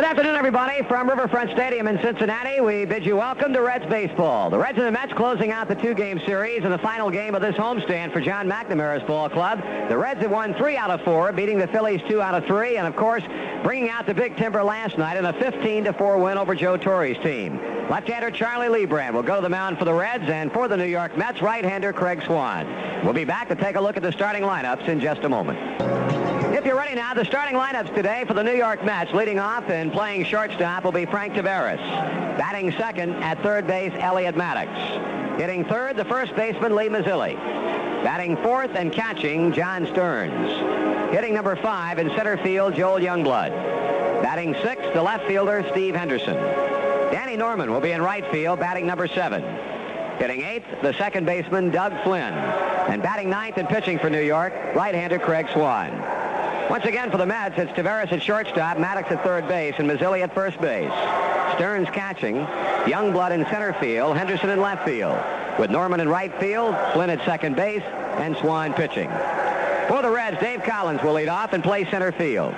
afternoon, everybody. From Riverfront Stadium in Cincinnati, we bid you welcome to Reds baseball. The Reds and the Mets closing out the two-game series in the final game of this homestand for John McNamara's ball club. The Reds have won 3 out of 4, beating the Phillies 2 out of 3, and, of course, bringing out the big timber last night in a 15-4 win over Joe Torre's team. Left-hander Charlie Leibrandt will go to the mound for the Reds, and for the New York Mets, right-hander Craig Swan. We'll be back to take a look at the starting lineups in just a moment. If you're ready now, the starting lineups today for the New York Mets, leading off and playing shortstop will be Frank Taveras. Batting second at third base, Elliot Maddox. Hitting third, the first baseman, Lee Mazzilli. Batting fourth and catching, John Stearns. Hitting number 5 in center field, Joel Youngblood. Batting sixth, the left fielder, Steve Henderson. Danny Norman will be in right field, batting number 7. Hitting eighth, the second baseman, Doug Flynn. And batting ninth and pitching for New York, right-hander Craig Swan. Once again for the Mets, it's Taveras at shortstop, Maddox at third base, and Mazzilli at first base. Stearns catching, Youngblood in center field, Henderson in left field. With Norman in right field, Flynn at second base, and Swan pitching. For the Reds, Dave Collins will lead off and play center field.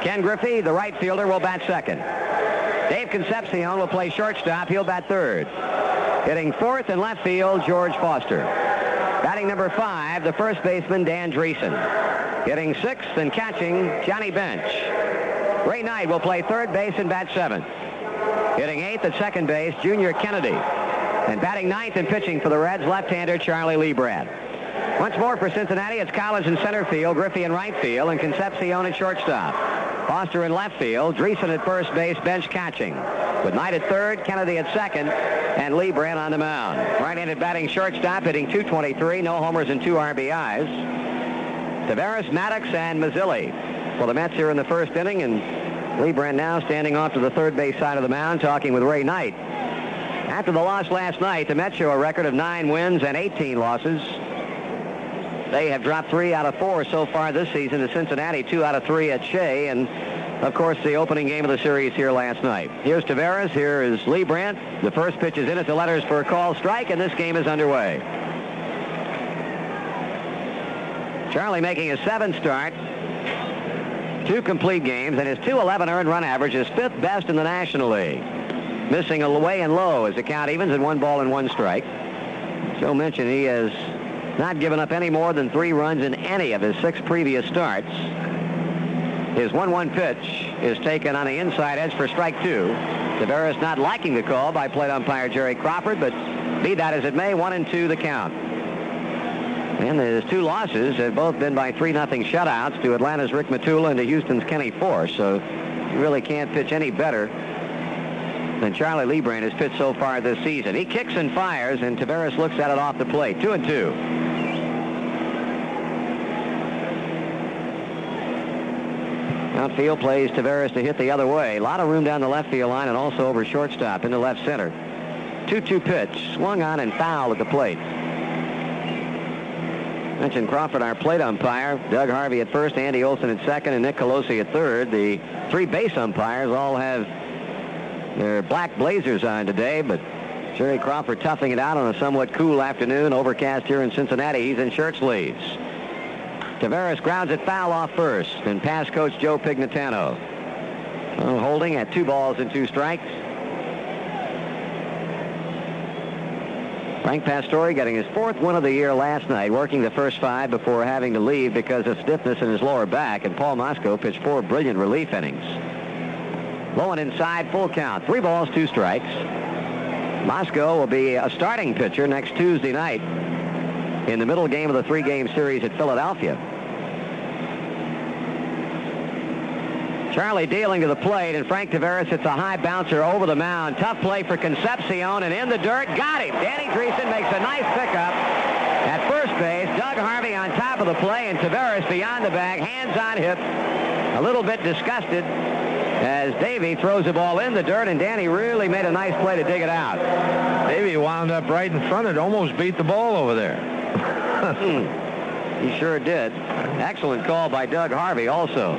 Ken Griffey, the right fielder, will bat second. Dave Concepcion will play shortstop. He'll bat third. Hitting fourth in left field, George Foster. Batting number 5, the first baseman, Dan Dreesen. Hitting sixth and catching, Johnny Bench. Ray Knight will play third base and bat seventh. Hitting eighth at second base, Junior Kennedy. And batting ninth and pitching for the Reds, left-hander Charlie Leibrandt. Once more for Cincinnati, it's Collins in center field, Griffey in right field, and Concepcion at shortstop. Foster in left field, Dreesen at first base, Bench catching. With Knight at third, Kennedy at second, and Leibrandt on the mound. Right-handed batting shortstop, hitting .223, no homers and 2 RBIs. Taveras, Maddox, and Mazzilli. Well, the Mets here in the first inning, and Leibrandt now standing off to the third base side of the mound, talking with Ray Knight. After the loss last night, the Mets show a record of 9 wins and 18 losses. They have dropped 3 out of 4 so far this season to Cincinnati, 2 out of 3 at Shea, and, of course, the opening game of the series here last night. Here's Taveras, here is Leibrandt. The first pitch is in at the letters for a call strike, and this game is underway. Charlie making his 7th start, 2 complete games, and his .211 earned run average is 5th best in the National League. Missing away and low as the count evens at 1 ball and 1 strike. Joe mentioned he has not given up any more than 3 runs in any of his 6 previous starts. His 1-1 pitch is taken on the inside edge for strike 2. Taveras not liking the call by plate umpire Jerry Crawford, but be that as it may, 1-2 the count. And his 2 losses have both been by 3-0 shutouts to Atlanta's Rick Matula and to Houston's Kenny Force. So you really can't pitch any better than Charlie Leibrandt has pitched so far this season. He kicks and fires, and Taveras looks at it off the plate. 2-2. Outfield plays Taveras to hit the other way. A lot of room down the left field line and also over shortstop into left center. 2-2 pitch. Swung on and fouled at the plate. Mentioned Crawford, our plate umpire. Doug Harvey at first, Andy Olson at second, and Nick Colosi at third. The 3 base umpires all have their black blazers on today, but Jerry Crawford toughing it out on a somewhat cool afternoon. Overcast here in Cincinnati. He's in shirt sleeves. Taveras grounds it foul off first, and pass coach Joe Pignatano. Holding at 2 balls and 2 strikes. Frank Pastore getting his 4th win of the year last night, working the first 5 before having to leave because of stiffness in his lower back, and Paul Mosco pitched 4 brilliant relief innings. Low and inside, full count, 3 balls, 2 strikes. Mosco will be a starting pitcher next Tuesday night in the middle game of the 3-game series at Philadelphia. Charlie dealing to the plate, and Frank Taveras hits a high bouncer over the mound. Tough play for Concepcion, and in the dirt, got him. Danny Dreesen makes a nice pickup at first base. Doug Harvey on top of the play, and Taveras beyond the bag, hands on hip, a little bit disgusted as Davey throws the ball in the dirt, and Danny really made a nice play to dig it out. Davey wound up right in front. It almost beat the ball over there. He sure did. Excellent call by Doug Harvey also.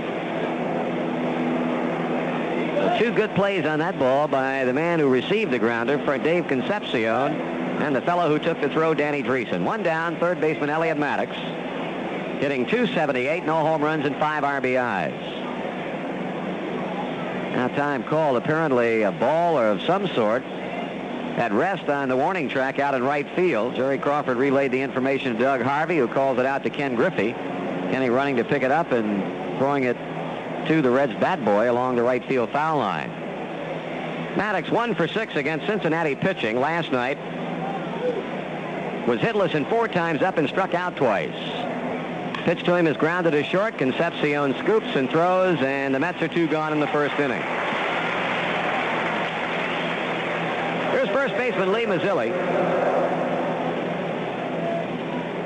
2 good plays on that ball by the man who received the grounder for Dave Concepcion and the fellow who took the throw, Danny Dreesen. 1 down, third baseman Elliot Maddox, hitting .278, no home runs and 5 RBIs. Now time called, apparently a ball or of some sort at rest on the warning track out in right field. Jerry Crawford relayed the information to Doug Harvey, who calls it out to Ken Griffey. Kenny running to pick it up and throwing it to the Reds bat boy along the right field foul line. Maddox 1 for 6 against Cincinnati pitching last night. Was hitless in 4 times up and struck out twice. Pitch to him is grounded to short. Concepcion scoops and throws, and the Mets are 2 gone in the first inning. Here's first baseman Lee Mazzilli.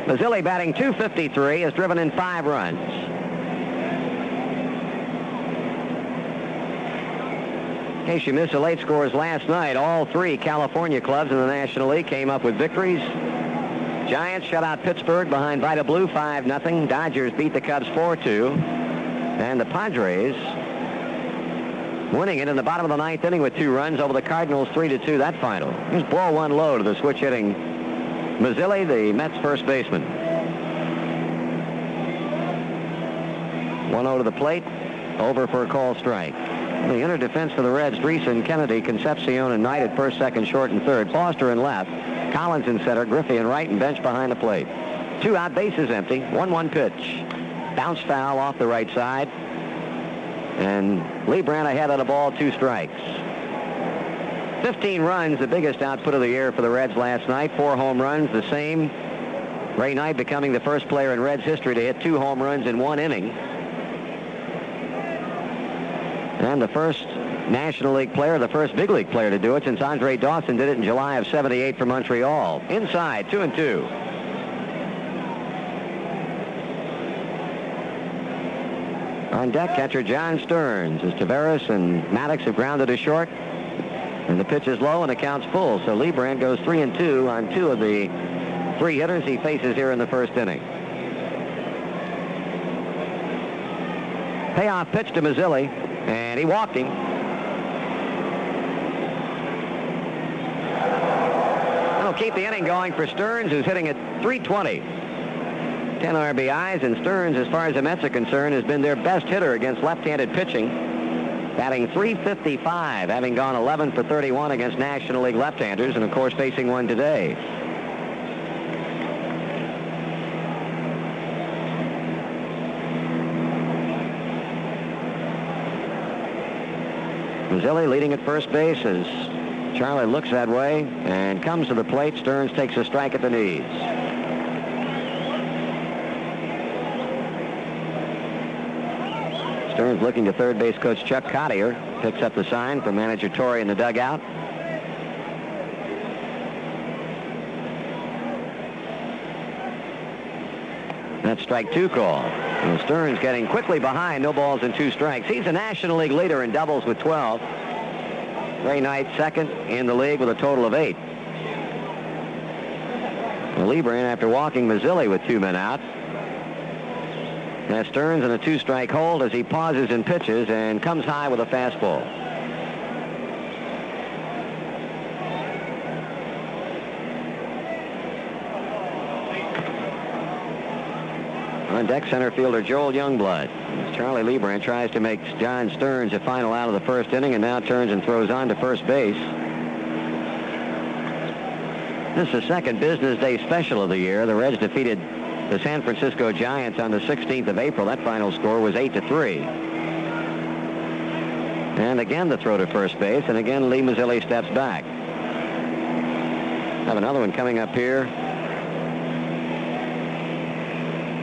Mazzilli batting .253, has driven in 5 runs. In case you missed the late scores last night, all 3 California clubs in the National League came up with victories. Giants shut out Pittsburgh behind Vita Blue 5-0. Dodgers beat the Cubs 4-2. And the Padres winning it in the bottom of the 9th inning with 2 runs over the Cardinals 3-2 that final. Here's ball 1 low to the switch hitting Mazzilli, the Mets first baseman. 1-0 to the plate. Over for a call strike. The inner defense for the Reds, Dreesen, Kennedy, Concepcion, and Knight at first, second, short, and third. Foster in left. Collins in center, Griffey in right, and Bench behind the plate. 2 out, bases empty. 1-1 pitch. Bounce foul off the right side. And Lebrand ahead of the ball, 2 strikes. 15 runs, the biggest output of the year for the Reds last night. 4 home runs, the same. Ray Knight becoming the first player in Reds history to hit 2 home runs in 1 inning. And the first National League player, the first big league player to do it since Andre Dawson did it in July of '78 for Montreal. Inside, 2-2. On deck, catcher John Stearns as Taveras and Maddox have grounded to short. And the pitch is low and the count's full. So Lebrand goes 3-2 on 2 of the 3 hitters he faces here in the first inning. Payoff pitch to Mazzilli, and he walked him. That'll keep the inning going for Stearns, who's hitting at .320. 10 RBIs, and Stearns, as far as the Mets are concerned, has been their best hitter against left-handed pitching. Batting .355, having gone 11 for 31 against National League left-handers, and of course facing one today. Mazzilli leading at first base as Charlie looks that way and comes to the plate. Stearns takes a strike at the knees. Stearns looking to third base coach Chuck Cottier. Picks up the sign from manager Torrey in the dugout. That's strike 2 call. And Stearns getting quickly behind. No balls and 2 strikes. He's a National League leader in doubles with 12. Ray Knight second in the league with a total of 8. Lebrand after walking Mazzilli with 2 men out. That's Stearns in a 2-strike hold as he pauses and pitches and comes high with a fastball. On deck, center fielder Joel Youngblood. Charlie Lebrand tries to make John Stearns a final out of the first inning and now turns and throws on to first base. This is the second business day special of the year. The Reds defeated the San Francisco Giants on the 16th of April. That final score was 8-3. And again the throw to first base, and again Lee Mazzilli steps back. Have another one coming up here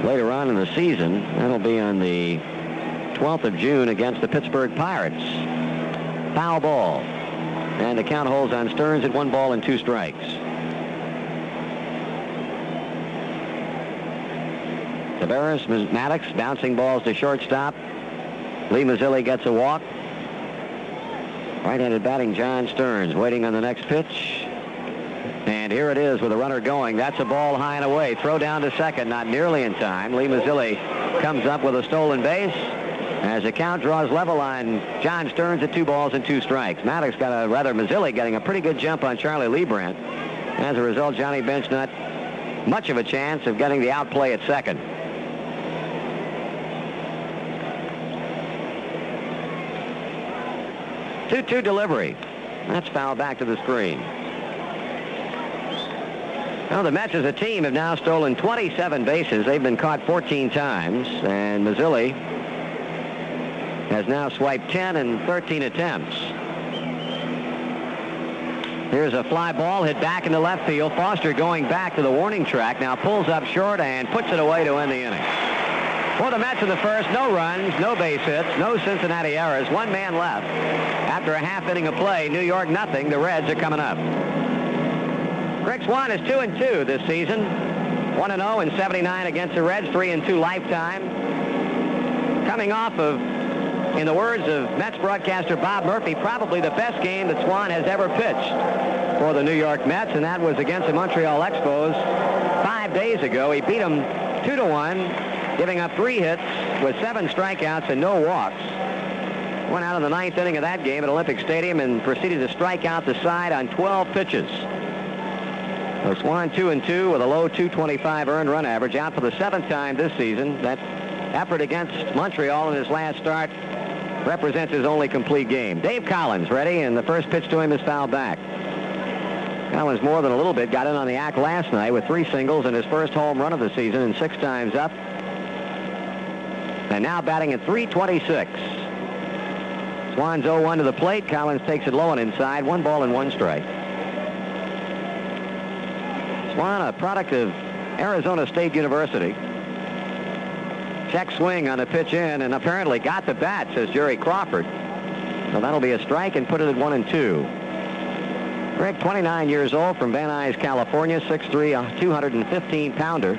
later on in the season. That'll be on the 12th of June against the Pittsburgh Pirates. Foul ball. And the count holds on Stearns at 1 ball and 2 strikes. Taveras, Maddox bouncing balls to shortstop. Lee Mazzilli gets a walk. Right-handed batting John Stearns waiting on the next pitch. And here it is with a runner going. That's a ball high and away. Throw down to second, not nearly in time. Lee Mazzilli comes up with a stolen base as the count draws level on John Stearns at 2 balls and 2 strikes. Maddox got a, rather Mazzilli getting a pretty good jump on Charlie Lebrand. As a result, Johnny Bench not much of a chance of getting the outplay at second. 2-2 delivery. That's fouled back to the screen. Well, the Mets as a team have now stolen 27 bases. They've been caught 14 times, and Mazzilli has now swiped 10 in 13 attempts. Here's a fly ball hit back into left field. Foster going back to the warning track. Now pulls up short and puts it away to end the inning. For the Mets in the first, no runs, no base hits, no Cincinnati errors. One man left. After a half inning of play, New York nothing. The Reds are coming up. Greg Swan is 2-2 this season. 1-0 in 79 against the Reds, 3-2 lifetime. Coming off of, in the words of Mets broadcaster Bob Murphy, probably the best game that Swan has ever pitched for the New York Mets, and that was against the Montreal Expos 5 days ago. He beat them 2-1, giving up 3 hits with 7 strikeouts and no walks. Went out in the 9th inning of that game at Olympic Stadium and proceeded to strike out the side on 12 pitches. So Swan 2-2 with a low 225 earned run average, out for the 7th time this season. That effort against Montreal in his last start represents his only complete game. Dave Collins ready, and the first pitch to him is fouled back. Collins more than a little bit got in on the act last night with 3 singles and his first home run of the season and 6 times up. And now batting at .326. Swan's 0-1 to the plate. Collins takes it low and inside. 1 ball and 1 strike. Swan, a product of Arizona State University. Check swing on a pitch in, and apparently got the bat, says Jerry Crawford. So that'll be a strike, and put it at 1-2. Greg, 29 years old, from Van Nuys, California, 6'3", a 215-pounder.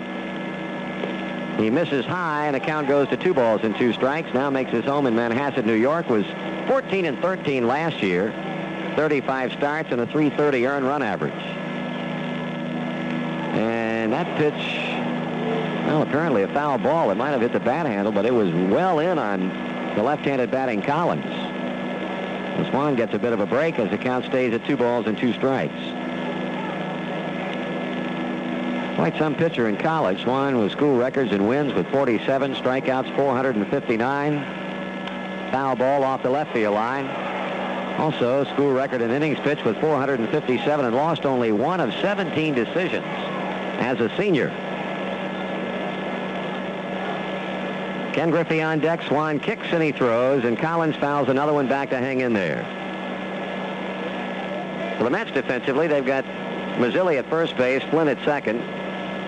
He misses high, and the count goes to 2 balls and 2 strikes. Now makes his home in Manhasset, New York. Was 14-13 last year, 35 starts and a .330 earned run average. And that pitch, well, apparently a foul ball. It might have hit the bat handle, but it was well in on the left-handed batting Collins. The Swan gets a bit of a break as the count stays at 2 balls and 2 strikes. Quite some pitcher in college. Swan with school records in wins with 47, strikeouts 459. Foul ball off the left field line. Also, school record in innings pitched with 457 and lost only 1 of 17 decisions as a senior. Ken Griffey on deck. Swan kicks and he throws, and Collins fouls another one back to hang in there. For the Mets defensively, they've got Mazzilli at first base, Flynn at second,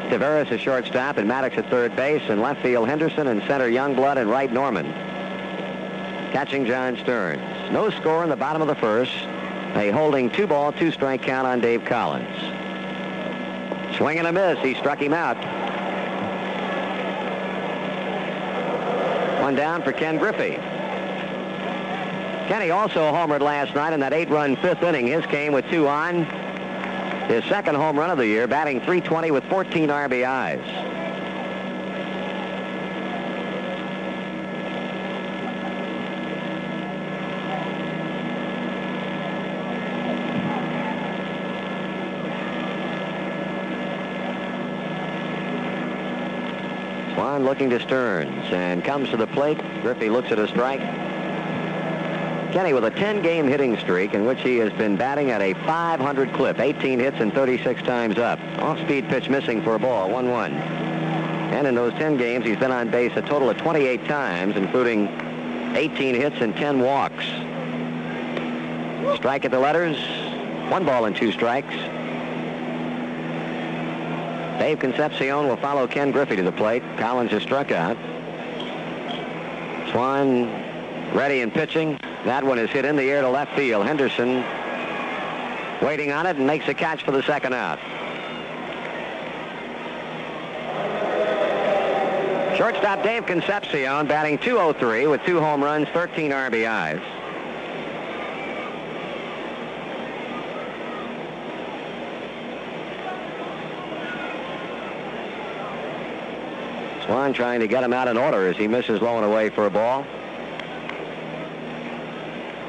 Taveras at shortstop, and Maddox at third base, and left field Henderson, and center Youngblood, and right Norman. Catching John Stearns. No score in the bottom of the first. A holding 2 ball, 2 strike count on Dave Collins. Swing and a miss. He struck him out. 1 down for Ken Griffey. Kenny also homered last night in that 8-run 5th inning. His came with 2 on. His second home run of the year, batting .320 with 14 RBIs. Swan looking to Stearns and comes to the plate. Griffey looks at a strike. Kenny with a 10-game hitting streak in which he has been batting at a .500 clip, 18 hits and 36 times up. Off-speed pitch missing for a ball, 1-1. And in those 10 games, he's been on base a total of 28 times, including 18 hits and 10 walks. Strike at the letters, 1 ball and 2 strikes. Dave Concepcion will follow Ken Griffey to the plate. Collins is struck out. Swan ready and pitching. That one is hit in the air to left field. Henderson waiting on it and makes a catch for the second out. Shortstop Dave Concepcion batting .203 with 2 home runs, 13 RBIs. Swan trying to get him out in order as he misses low and away for a ball.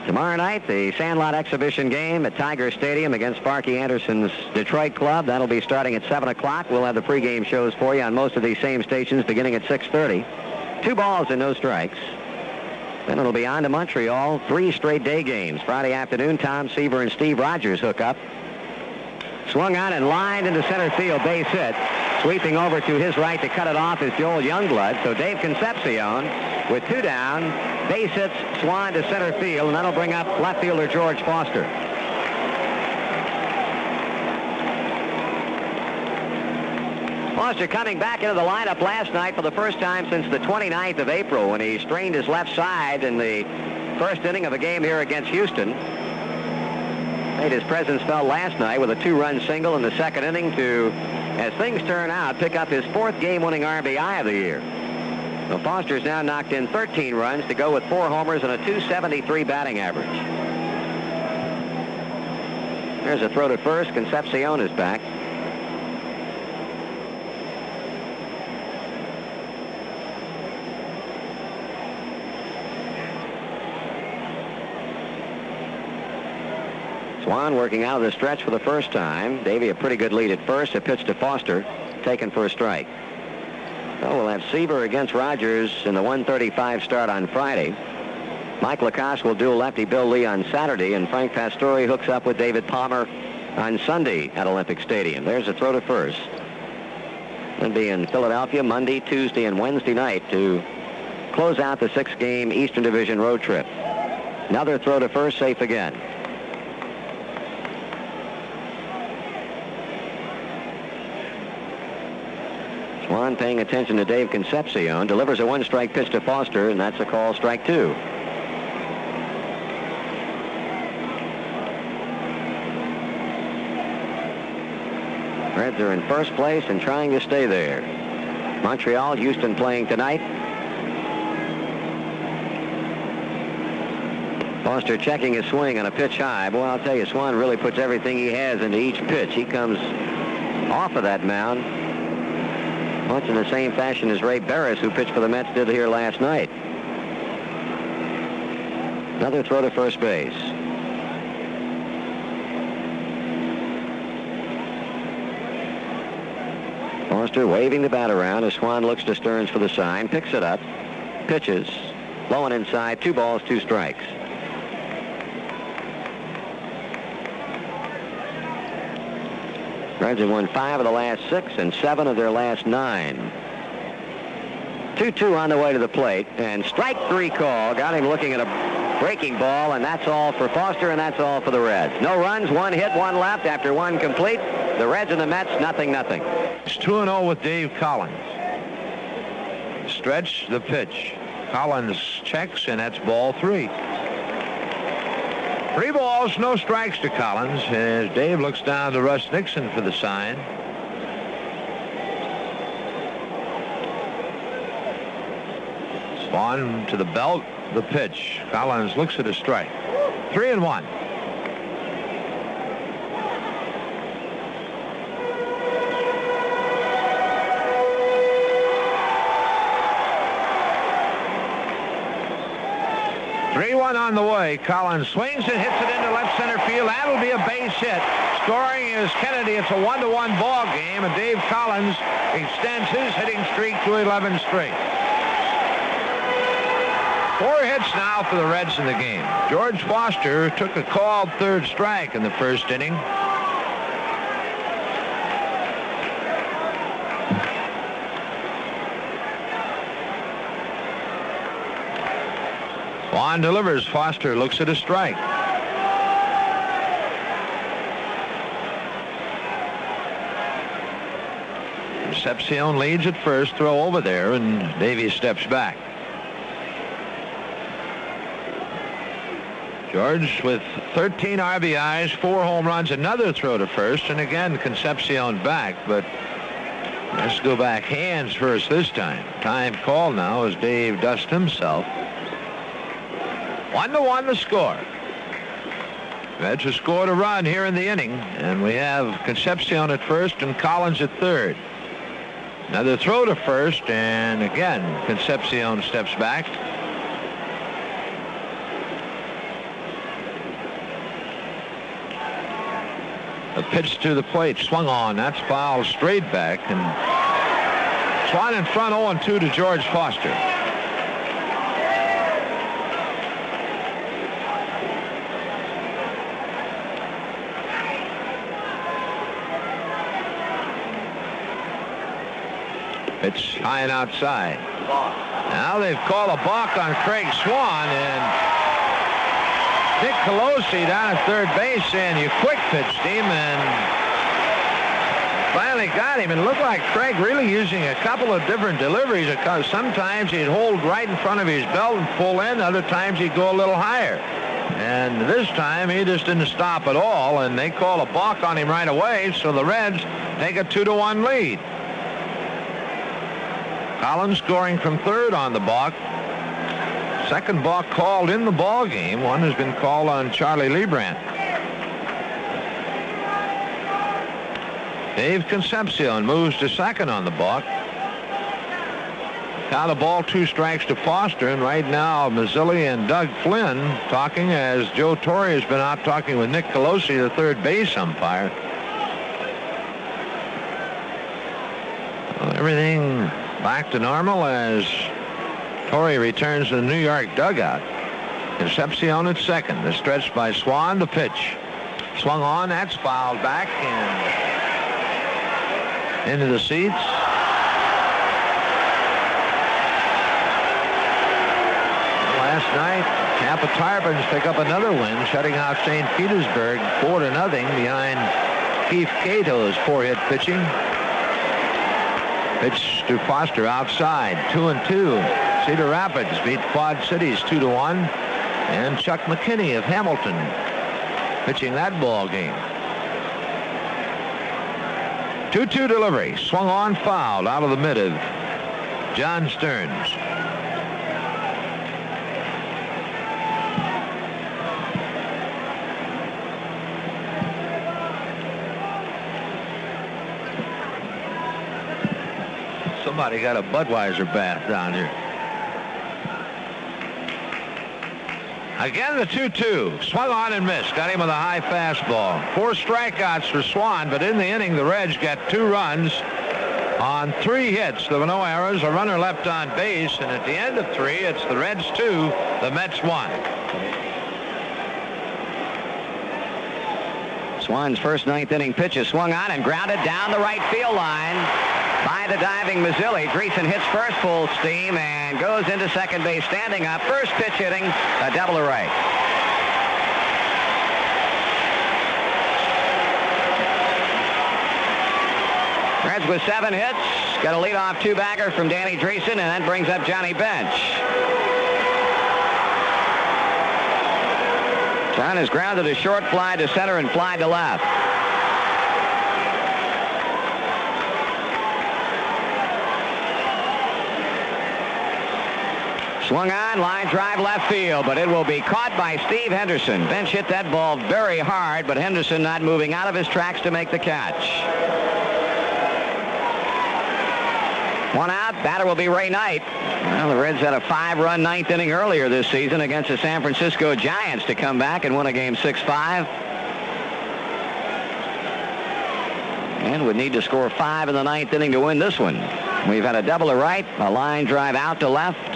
Tomorrow night, the Sandlot exhibition game at Tiger Stadium against Sparky Anderson's Detroit club. That'll be starting at 7 o'clock. We'll have the pregame shows for you on most of these same stations beginning at 6:30. 2 balls and no strikes. Then it'll be on to Montreal. 3 straight day games. Friday afternoon, Tom Seaver and Steve Rogers hook up. Swung on and lined into center field, base hit. Sweeping over to his right to cut it off is Joel Youngblood. So Dave Concepcion with 2 down. Base hits Swan to center field, and that'll bring up left fielder George Foster. Foster coming back into the lineup last night for the first time since the 29th of April when he strained his left side in the first inning of a game here against Houston. Made his presence felt last night with a 2-run single in the second inning to, as things turn out, pick up his 4th game-winning RBI of the year. So Foster's now knocked in 13 runs to go with 4 homers and a .273 batting average. There's a throw to first. Concepcion is back. Swan working out of the stretch for the first time. Davey a pretty good lead at first. A pitch to Foster, taken for a strike. So we'll have Seaver against Rogers in the 1:35 start on Friday. Mike Lacoste will duel lefty Bill Lee on Saturday, and Frank Pastore hooks up with David Palmer on Sunday at Olympic Stadium. There's a throw to first. They'll be in Philadelphia Monday, Tuesday, and Wednesday night to close out the 6-game Eastern Division road trip. Another throw to first, safe again. Swan paying attention to Dave Concepcion, delivers a 1-strike pitch to Foster, and that's a call, strike 2. Reds are in first place and trying to stay there. Montreal, Houston playing tonight. Foster checking his swing on a pitch high. Boy, I'll tell you, Swan really puts everything he has into each pitch. He comes off of that mound much in the same fashion as Ray Barris, who pitched for the Mets, did here last night. Another throw to first base. Foster waving the bat around as Swan looks to Stearns for the sign, picks it up, pitches, low and inside, 2 balls, 2 strikes. Reds have won 5 of the last 6 and 7 of their last 9. 2-2 on the way to the plate, and strike 3 call. Got him looking at a breaking ball, and that's all for Foster, and that's all for the Reds. No runs, 1 hit, 1 left after 1 complete. The Reds and the Mets, 0-0. It's 2-0 with Dave Collins. Stretch the pitch. Collins checks, and that's ball 3. 3 balls, no strikes to Collins as Dave looks down to Russ Nixon for the sign. Swan to the belt, the pitch. Collins looks at a strike. 3-1. On the way. Collins swings and hits it into left center field. That'll be a base hit. Scoring is Kennedy. It's a 1-1 ball game, and Dave Collins extends his hitting streak to 11 straight. 4 hits now for the Reds in the game. George Foster took a called 3rd strike in the first inning. Swan delivers. Foster looks at a strike. Concepcion leads at first. Throw over there, and Davies steps back. George with 13 RBIs, 4 home runs, another throw to first, and again Concepcion back, but let's go back hands first this time. Time call now as Dave dusts himself. 1-1 the score. Reds have scored a run here in the inning, and we have Concepcion at first and Collins at third. Another throw to first, and again Concepcion steps back. A pitch to the plate, swung on. That's fouled straight back, and Swan in front 0-2 to George Foster. Pitch high and outside. Now they've called a balk on Craig Swan, and Nick Colosi down at third base saying you quick pitched him, and finally got him. And it looked like Craig really using a couple of different deliveries, because sometimes he'd hold right in front of his belt and pull in, other times he'd go a little higher. And this time he just didn't stop at all, and they call a balk on him right away, so the Reds take a 2-1 lead. Collins scoring from third on the balk. Second balk called in the ball game. One has been called on Charlie Leibrandt. Dave Concepcion moves to second on the balk. Count of ball, 2 strikes to Foster, and right now Mazzilli and Doug Flynn talking as Joe Torre has been out talking with Nick Colosi, the third base umpire. Well, everything back to normal as Torre returns to the New York dugout. Concepcion at second. The stretch by Swan. The pitch swung on. That's fouled back and into the seats. Last night, Tampa Tarpons pick up another win, shutting out St. Petersburg 4-0 behind Keith Cato's 4-hit pitching. Pitch to Foster outside, 2-2. Cedar Rapids beat Quad Cities 2-1, and Chuck McKinney of Hamilton pitching that ball game. 2-2 delivery, swung on, fouled out of the mid of John Stearns. Somebody got a Budweiser bath down here. Again, the 2-2. Swung on and missed. Got him with a high fastball. 4 strikeouts for Swan, but in the inning, the Reds got 2 runs on 3 hits. There were no errors, a runner left on base, and at the end of 3, it's the Reds 2, the Mets 1. Swan's first 9th inning pitch is swung on and grounded down the right field line by the diving Mazzilli. Dreesen hits first full steam and goes into second base standing up. First pitch hitting, a double array. Reds with 7 hits. Got a leadoff 2-bagger from Danny Dreesen, and then brings up Johnny Bench. John has grounded a short fly to center and fly to left. Swung on, line drive left field, but it will be caught by Steve Henderson. Bench hit that ball very hard, but Henderson not moving out of his tracks to make the catch. 1 out, batter will be Ray Knight. Well, the Reds had a 5-run 9th inning earlier this season against the San Francisco Giants to come back and win a game 6-5. And would need to score 5 in the 9th inning to win this one. We've had a double to right, a line drive out to left.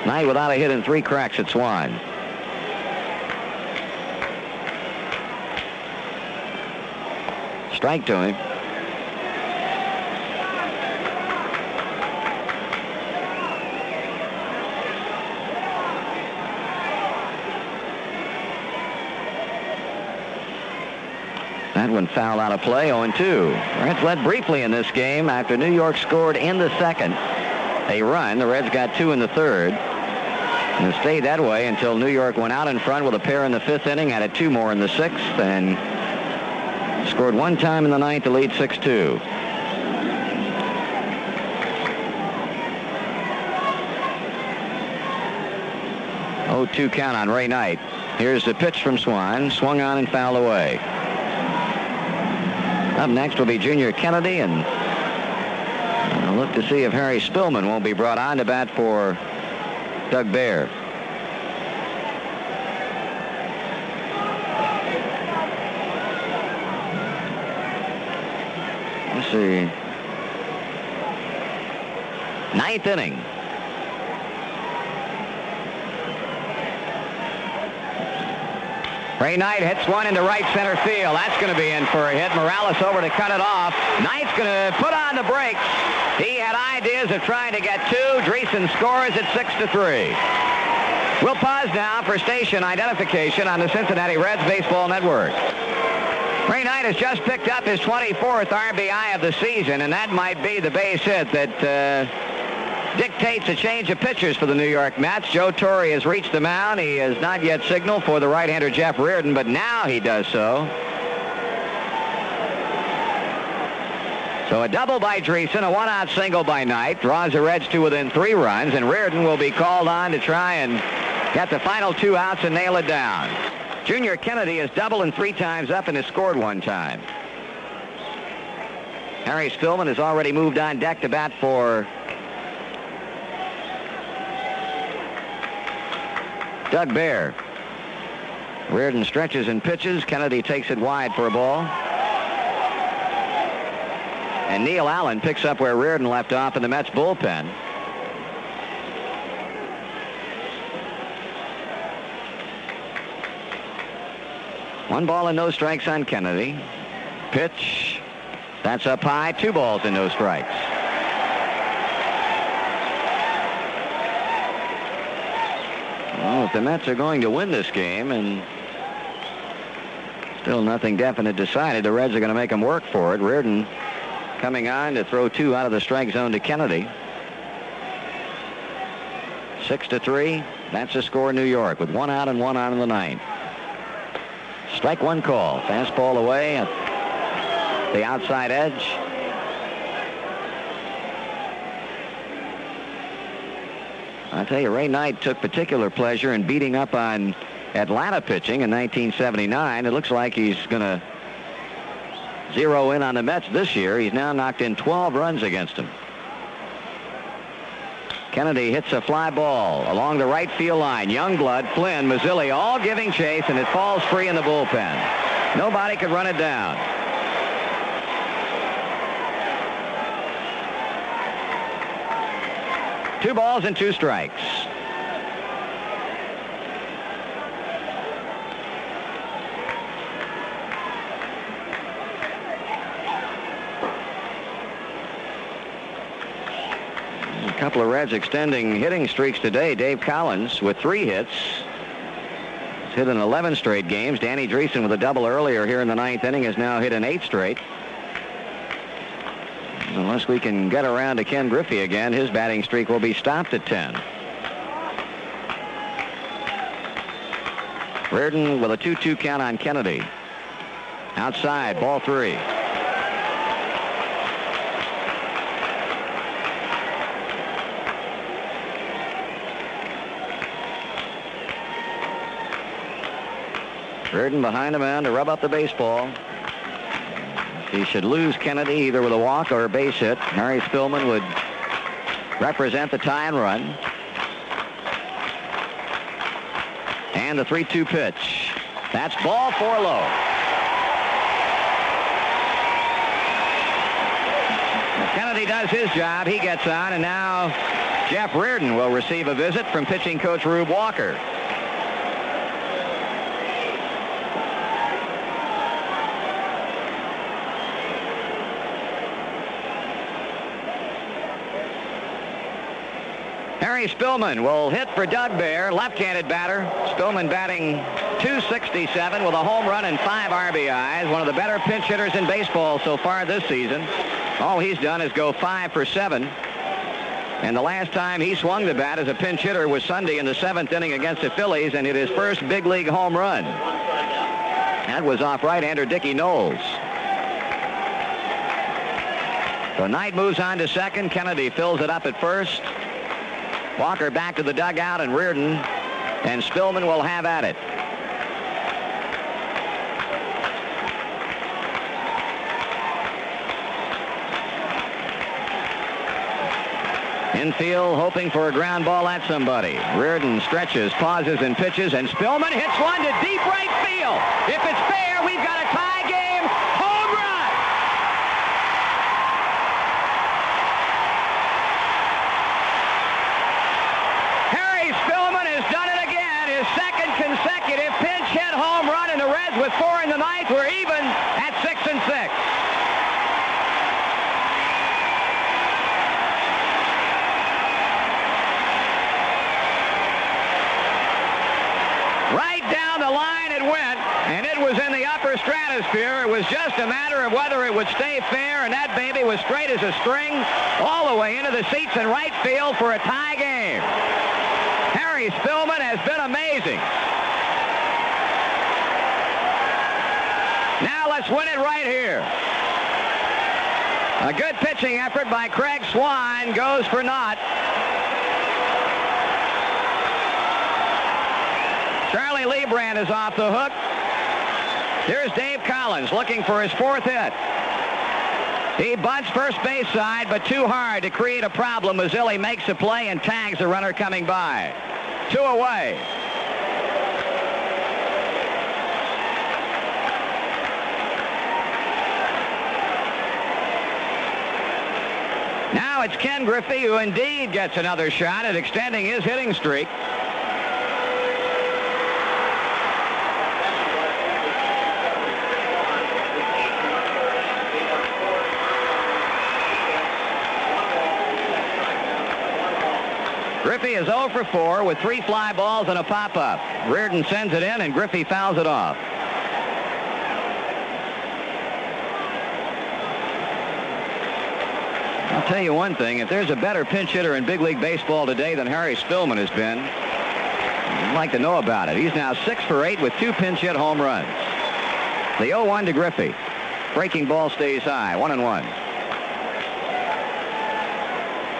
Knight without a hit and 3 cracks at Swan. Strike to him. That one fouled out of play, 0-2. Reds led briefly in this game after New York scored in the second a run. The Reds got 2 in the third. And it stayed that way until New York went out in front with a pair in the 5th inning, added 2 more in the 6th, and scored 1 time in the 9th to lead 6-2. Oh, 2 count on Ray Knight. Here's the pitch from Swan. Swung on and fouled away. Up next will be Junior Kennedy, and I'll look to see if Harry Spillman won't be brought on to bat for Doug Baer. Let's see. 9th inning. Ray Knight hits one into right center field. That's going to be in for a hit. Morales over to cut it off. Knight's going to put on on the brakes. He had ideas of trying to get 2. Dreesen scores at 6-3. We'll pause now for station identification on the Cincinnati Reds Baseball Network. Ray Knight has just picked up his 24th RBI of the season, and that might be the base hit that dictates a change of pitchers for the New York Mets. Joe Torre has reached the mound. He has not yet signaled for the right-hander Jeff Reardon, but now he does so. So a double by Dreesen, a one-out single by Knight, draws the Reds to within 3 runs, and Reardon will be called on to try and get the final 2 outs and nail it down. Junior Kennedy has doubled and 3 times up and has scored 1 time. Harry Spillman has already moved on deck to bat for Doug Bear. Reardon stretches and pitches. Kennedy takes it wide for a ball. And Neil Allen picks up where Reardon left off in the Mets bullpen. One ball and no strikes on Kennedy. Pitch. That's up high. 2 balls and no strikes. Well, if the Mets are going to win this game, and still nothing definite decided, the Reds are going to make them work for it. Reardon coming on to throw 2 out of the strike zone to Kennedy. 6-3. That's the score in New York with 1 out and 1 on in the 9th. Strike 1 call. Fastball away at the outside edge. I tell you, Ray Knight took particular pleasure in beating up on Atlanta pitching in 1979. It looks like he's going to zero in on the Mets this year. He's now knocked in 12 runs against him. Kennedy hits a fly ball along the right field line. Youngblood, Flynn, Mazzilli all giving chase, and it falls free in the bullpen. Nobody could run it down. Two balls and 2 strikes. A couple of Reds extending hitting streaks today. Dave Collins with 3 hits. He's hit in 11 straight games. Danny Dreesen with a double earlier here in the 9th inning has now hit in 8 straight. Unless we can get around to Ken Griffey again, his batting streak will be stopped at 10. Reardon with a 2-2 count on Kennedy. Outside, ball 3. Reardon behind the mound to rub up the baseball. He should lose Kennedy either with a walk or a base hit. Harry Spillman would represent the tie and run. And the 3-2 pitch. That's ball 4 low. Kennedy does his job. He gets on, and now Jeff Reardon will receive a visit from pitching coach Rube Walker. Harry Spillman will hit for Doug Bear, left-handed batter. Spillman batting .267 with a home run and 5 RBIs. One of the better pinch hitters in baseball so far this season. All he's done is go 5 for 7. And the last time he swung the bat as a pinch hitter was Sunday in the 7th inning against the Phillies, and hit his first big league home run. That was off right-hander Dickie Knowles. So Knight moves on to second. Kennedy fills it up at first. Walker back to the dugout, and Reardon and Spillman will have at it. Infield hoping for a ground ball at somebody. Reardon stretches, pauses, and pitches, and Spillman hits one to deep right field. If it's fair, we've got a tie game. Home run! Harry Spillman has done it again. His second consecutive pinch hit home run, and the Reds with 4 in the 9th were even at 6-6. Right down the line it went, and it was in the upper stratosphere. It was just a matter of whether it would stay fair, and that baby was straight as a string all the way into the seats in right field for a tie game. Harry Spillman has been amazing. Now let's win it right here. A good pitching effort by Craig Swan goes for naught. Charlie Lebrand is off the hook. Here's Dave Collins looking for his fourth hit. He bunts first base side, but too hard to create a problem. Mazzilli makes a play and tags the runner coming by. 2 away. Now it's Ken Griffey who indeed gets another shot at extending his hitting streak. Griffey is 0 for 4 with 3 fly balls and a pop-up. Reardon sends it in, and Griffey fouls it off. I'll tell you one thing. If there's a better pinch hitter in big league baseball today than Harry Spillman has been, I'd like to know about it. He's now 6 for 8 with 2 pinch hit home runs. The 0-1 to Griffey. Breaking ball stays high. 1-1.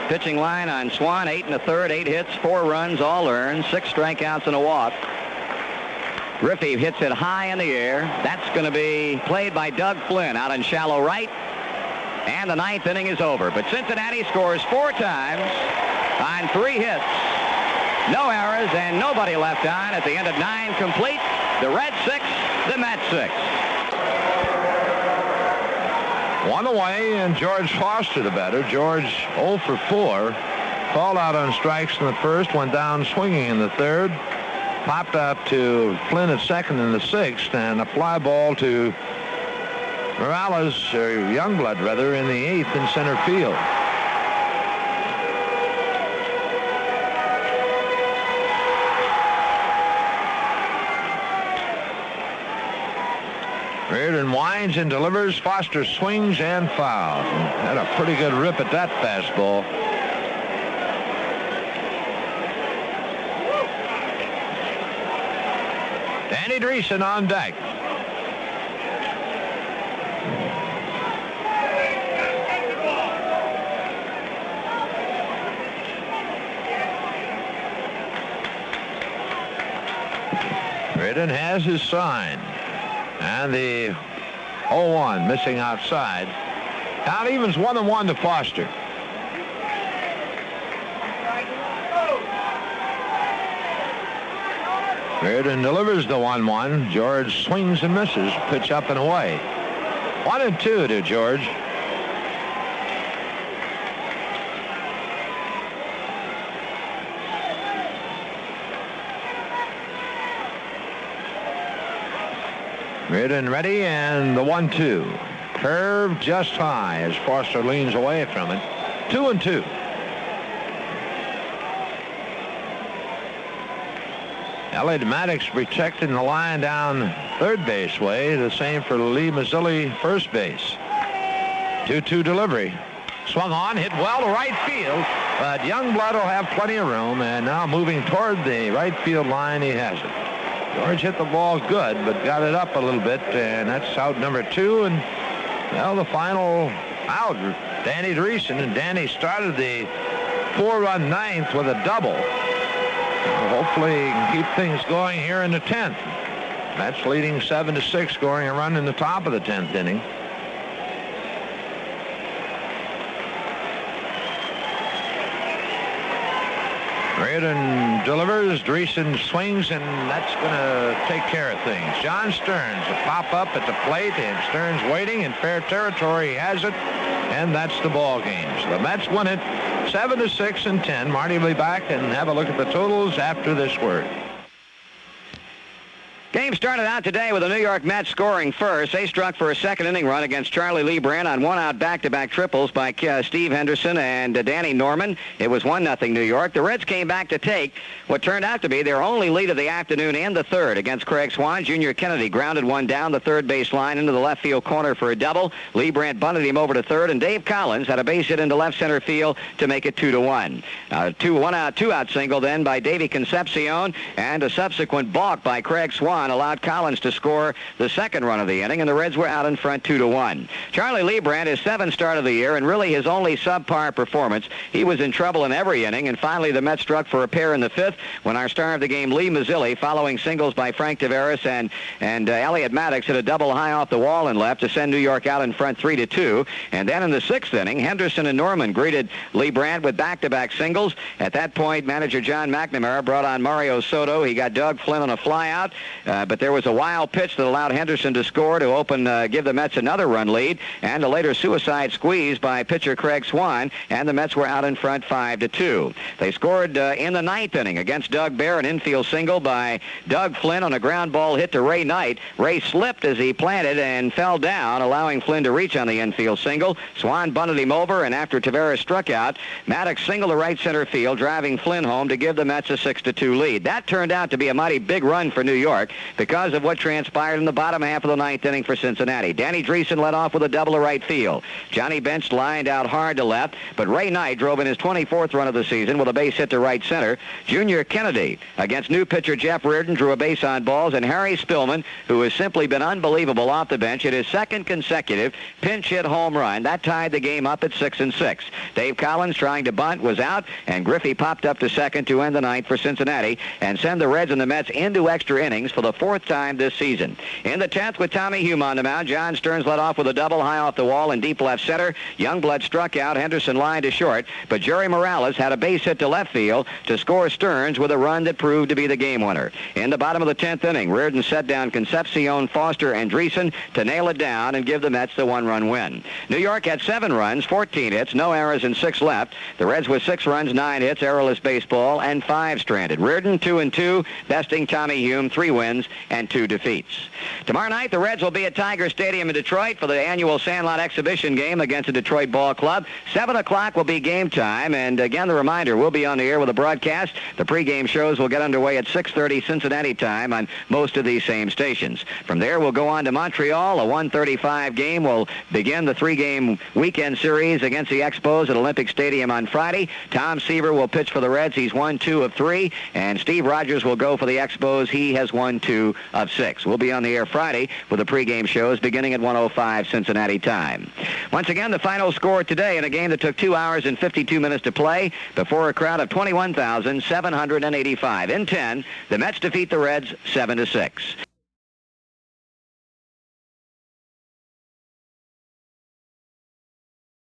Pitching line on Swan, 8 1/3, 8 hits, 4 runs, all earned, 6 strikeouts and a walk. Griffey hits it high in the air. That's going to be played by Doug Flynn out in shallow right. And the 9th inning is over. But Cincinnati scores 4 times on 3 hits. No errors and nobody left on at the end of 9 complete. The Reds 6, the Mets 6. 1 away, and George Foster the batter. George 0 for 4. Called out on strikes in the first, went down swinging in the third. Popped out to Flynn at second in the 6th, and a fly ball to Morales, or Youngblood rather, in the 8th in center field. Reardon winds and delivers. Foster swings and fouls. Had a pretty good rip at that fastball. Danny Dreesen on deck. Reardon has his sign. And the 0-1 missing outside. Count evens 1-1 to Foster. Reardon delivers the 1-1. George swings and misses. Pitch up and away. 1-2 to George. Reardon ready, and the 1-2. Curve just high as Foster leans away from it. 2-2. Elliot Maddox protecting the line down third base way. The same for Lee Mazzilli, first base. 2-2 delivery. Swung on, hit well to right field, but Youngblood will have plenty of room, and now moving toward the right field line, he has it. George hit the ball good, but got it up a little bit, and that's out number 2. And, well, the final out, Danny Dreesen. And Danny started the 4-run 9th with a double. Hopefully he can keep things going here in the 10th. Mets leading 7-6, scoring a run in the top of the 10th inning. Reardon delivers, Dreesen swings, and that's going to take care of things. John Stearns, a pop-up at the plate, and Stearns waiting in fair territory. He has it, and that's the ball game. So the Mets win it 7-6 and 10. Marty will be back and have a look at the totals after this word. Game started out today with the New York Mets scoring first. They struck for a second inning run against Charlie Leibrandt on one-out back-to-back triples by Steve Henderson and Danny Norman. It was 1-0 New York. The Reds came back to take what turned out to be their only lead of the afternoon and the third against Craig Swan. Junior Kennedy grounded one down the third base line into the left field corner for a double. Leibrandt bunted him over to third, and Dave Collins had a base hit into left center field to make it 2-1. Two-out single then by Davey Concepcion, and a subsequent balk by Craig Swan allowed Collins to score the second run of the inning, and the Reds were out in front 2-1. Charlie Leibrandt, his seventh start of the year, and really his only subpar performance. He was in trouble in every inning, and finally the Mets struck for a pair in the fifth when our star of the game, Lee Mazzilli, following singles by Frank Tavares and Elliot Maddox, hit a double high off the wall and left to send New York out in front 3-2. And then in the sixth inning, Henderson and Norman greeted Leibrandt with back-to-back singles. At that point, manager John McNamara brought on Mario Soto. He got Doug Flynn on a flyout, but there was a wild pitch that allowed Henderson to score to give the Mets another run lead, and a later suicide squeeze by pitcher Craig Swan, and the Mets were out in front 5-2. They scored in the ninth inning against Doug Bear, an infield single by Doug Flynn on a ground ball hit to Ray Knight. Ray slipped as he planted and fell down, allowing Flynn to reach on the infield single. Swan bunted him over, and after Tavares struck out, Maddox singled to right center field, driving Flynn home to give the Mets a 6-2 lead. That turned out to be a mighty big run for New York because of what transpired in the bottom half of the ninth inning for Cincinnati. Danny Dreesen led off with a double to right field. Johnny Bench lined out hard to left, but Ray Knight drove in his 24th run of the season with a base hit to right center. Junior Kennedy against new pitcher Jeff Reardon drew a base on balls, and Harry Spillman, who has simply been unbelievable off the bench, hit his second consecutive pinch hit home run. That tied the game up at 6-6. Dave Collins, trying to bunt, was out, and Griffey popped up to second to end the ninth for Cincinnati and send the Reds and the Mets into extra innings for the fourth time this season. In the 10th, with Tommy Hume on the mound, John Stearns led off with a double high off the wall in deep left center. Youngblood struck out. Henderson lined to short, but Jerry Morales had a base hit to left field to score Stearns with a run that proved to be the game winner. In the bottom of the 10th inning, Reardon set down Concepcion, Foster, and Dreesen to nail it down and give the Mets the one-run win. New York had 7 runs, 14 hits, no errors, and 6 left. The Reds with 6 runs, 9 hits, errorless baseball, and 5 stranded. Reardon 2-2, besting Tommy Hume, 3 wins and 2 defeats. Tomorrow night, the Reds will be at Tiger Stadium in Detroit for the annual Sandlot exhibition game against the Detroit Ball Club. 7 o'clock will be game time, and again, the reminder, we'll be on the air with a broadcast. The pregame shows will get underway at 6:30 Cincinnati time on most of these same stations. From there, we'll go on to Montreal. A 1:35 game will begin the 3-game weekend series against the Expos at Olympic Stadium on Friday. Tom Seaver will pitch for the Reds. He's won 2 of 3, and Steve Rogers will go for the Expos. He has won 2 of 6. We'll be on the air Friday with the pregame shows beginning at 1:05 Cincinnati time. Once again, the final score today in a game that took 2 hours and 52 minutes to play before a crowd of 21,785. In 10, the Mets defeat the Reds 7-6.